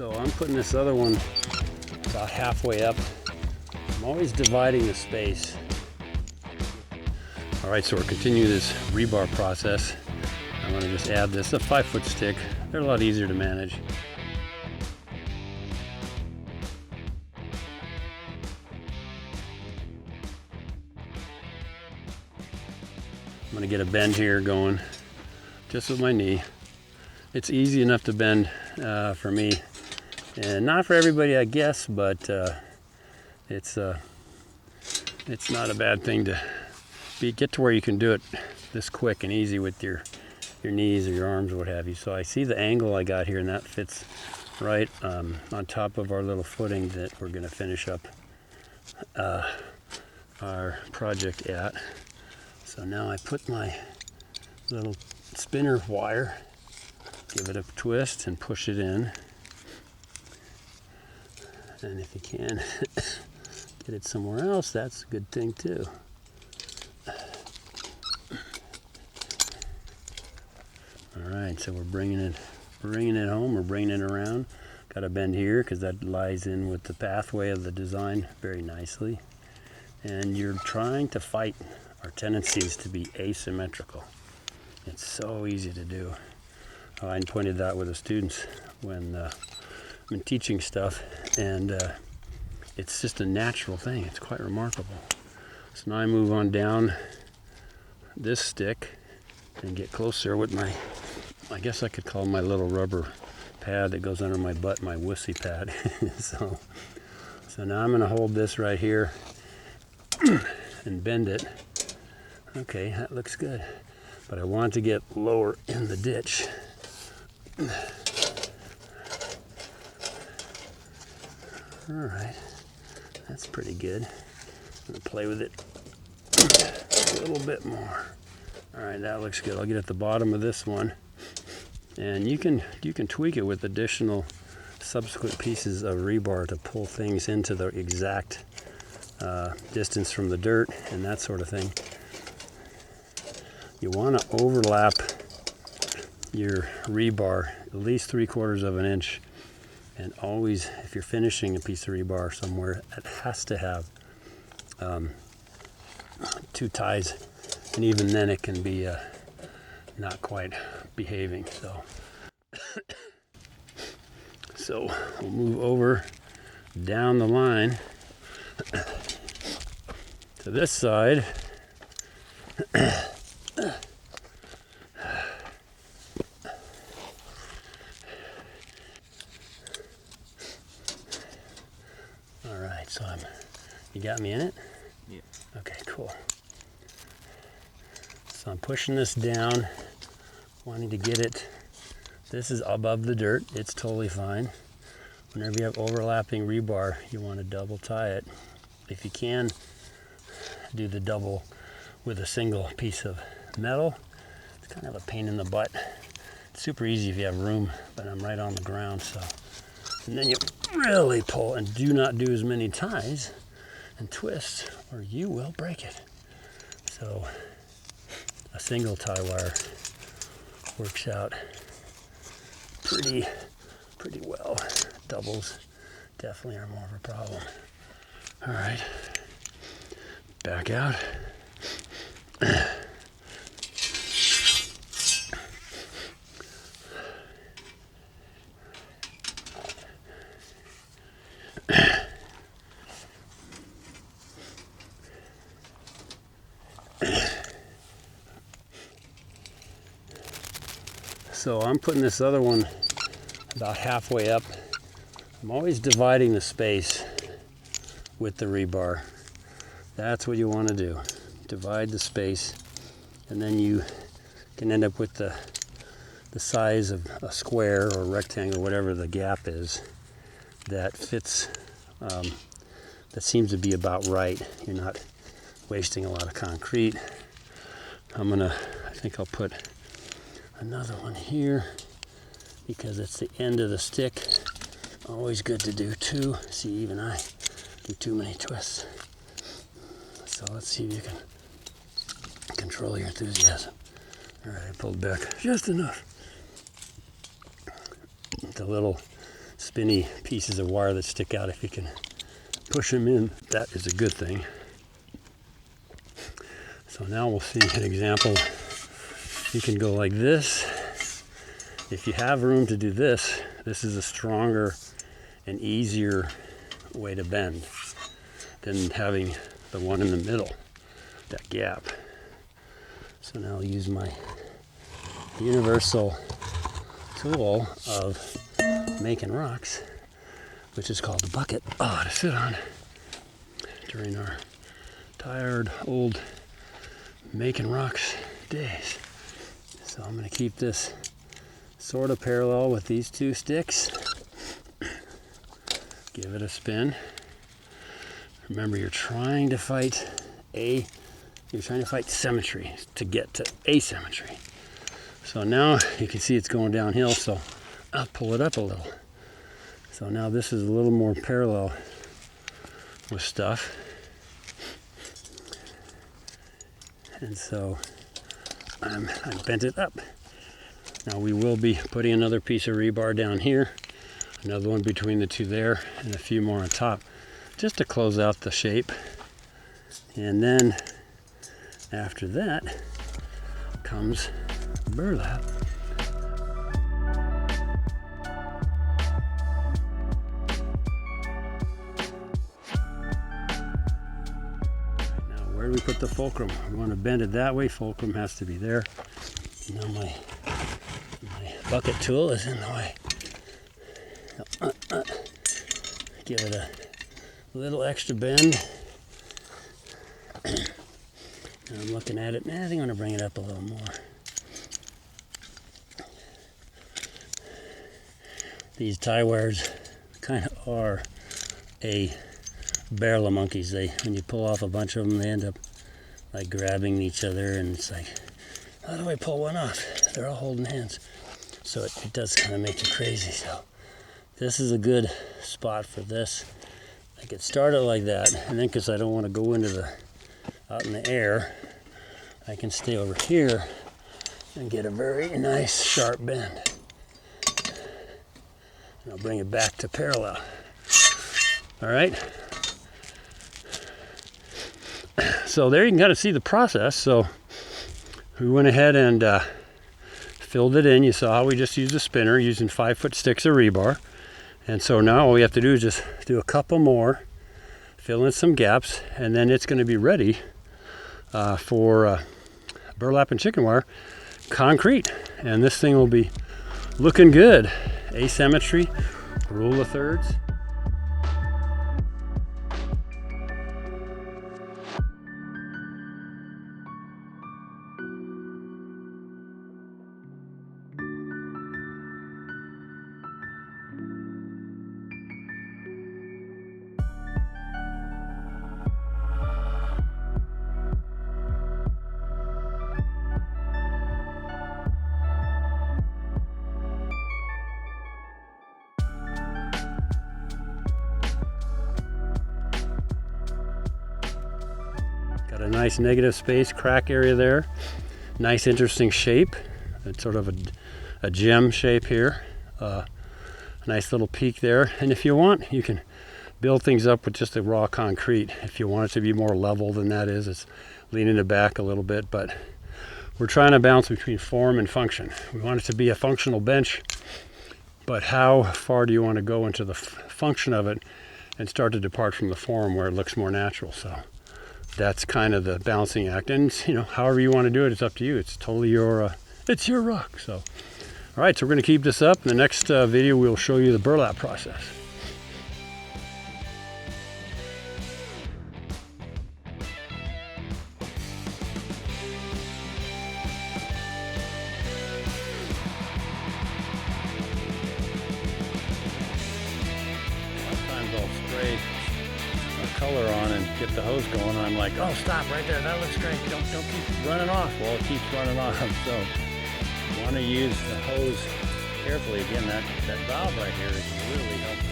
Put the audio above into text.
So I'm putting this other one about halfway up. I'm always dividing the space. All right, so we're continuing this rebar process. I'm gonna just add this, a 5-foot stick. They're a lot easier to manage. I'm gonna get a bend here going, just with my knee. It's easy enough to bend for me, and not for everybody, I guess, but it's not a bad thing to get to where you can do it this quick and easy with your knees or your arms or what have you. So I see the angle I got here, and that fits right on top of our little footing that we're going to finish up our project at. So now I put my little spinner wire, give it a twist and push it in. And if you can get it somewhere else, that's a good thing too. All right, so we're bringing it home, we're bringing it around. Got a bend here because that lies in with the pathway of the design very nicely. And you're trying to fight our tendencies to be asymmetrical. It's so easy to do. I pointed that with the students when I'm teaching stuff, and it's just a natural thing. It's quite remarkable. So now I move on down this stick and get closer with my, I guess I could call my little rubber pad that goes under my butt, my wussy pad. so now I'm going to hold this right here and bend it. Okay, that looks good. But I want to get lower in the ditch. All right, that's pretty good. I'm going to play with it a little bit more. All right, that looks good. I'll get at the bottom of this one, and you can tweak it with additional subsequent pieces of rebar to pull things into the exact distance from the dirt and that sort of thing. You want to overlap your rebar at least 3/4 of an inch, and always, if you're finishing a piece of rebar somewhere, it has to have 2 ties. And even then it can be not quite behaving. So we'll move over down the line to this side. All right, so you got me in it? Yeah. Okay, cool. So I'm pushing this down, wanting to get it. This is above the dirt. It's totally fine. Whenever you have overlapping rebar, you want to double tie it. If you can, do the double with a single piece of metal. It's kind of a pain in the butt. It's super easy if you have room, but I'm right on the ground, so. And then you really pull, and do not do as many ties and twists, or you will break it. So a single tie wire works out pretty well. Doubles definitely are more of a problem. All right, back out. So I'm putting this other one about halfway up. I'm always dividing the space with the rebar. That's what you want to do. Divide the space, and then you can end up with the size of a square or a rectangle, whatever the gap is, that fits, that seems to be about right. You're not wasting a lot of concrete. I think I'll put another one here because it's the end of the stick. Always good to do 2. See, even I do too many twists. So let's see if you can control your enthusiasm. All right, I pulled back just enough. The little spinny pieces of wire that stick out. If you can push them in, that is a good thing. So now we'll see an example. You can go like this. If you have room to do this, this is a stronger and easier way to bend than having the one in the middle, that gap. So now I'll use my universal tool of making rocks, which is called the bucket, to sit on during our tired old making rocks days. So I'm going to keep this sort of parallel with these two sticks. Give it a spin. Remember, you're trying to fight symmetry to get to asymmetry. So now you can see it's going downhill, so I'll pull it up a little. So now this is a little more parallel with stuff. And so I bent it up. Now we will be putting another piece of rebar down here, another one between the two there, and a few more on top, just to close out the shape. And then after that comes burlap. Now where do we put the fulcrum? We want to bend it that way. Fulcrum has to be there. Now my bucket tool is in the way. Give it a little extra bend. And I'm looking at it. I think I'm going to bring it up a little more. These tie wires kind of are a barrel of monkeys. When you pull off a bunch of them, they end up like grabbing each other, and it's like, how do I pull one off? They're all holding hands. So it does kind of make you crazy. So this is a good spot for this. I get started like that, and then because I don't want to go out in the air, I can stay over here and get a very nice sharp bend. And I'll bring it back to parallel. All right. So there you can kind of see the process. So we went ahead and filled it in. You saw how we just used a spinner using 5-foot sticks of rebar. And so now all we have to do is just do a couple more, fill in some gaps, and then it's going to be ready for burlap and chicken wire concrete. And this thing will be looking good. Asymmetry, rule of thirds. Got a nice negative space crack area there. Nice interesting shape. It's sort of a gem shape here. A nice little peak there. And if you want, you can build things up with just the raw concrete. If you want it to be more level than that is, it's leaning it back a little bit, but we're trying to balance between form and function. We want it to be a functional bench, but how far do you want to go into the function of it and start to depart from the form where it looks more natural? So that's kind of the balancing act. And however you want to do it, it's up to you. It's totally your rock. So all right, so we're going to keep this up. In the next video we'll show you the burlap process. Sometimes I'll spray color on and get the hose going, and I'm like, oh, stop right there, that looks great, don't keep running off. Well, it keeps running off. So you want to use the hose carefully. Again, that valve right here is really helpful.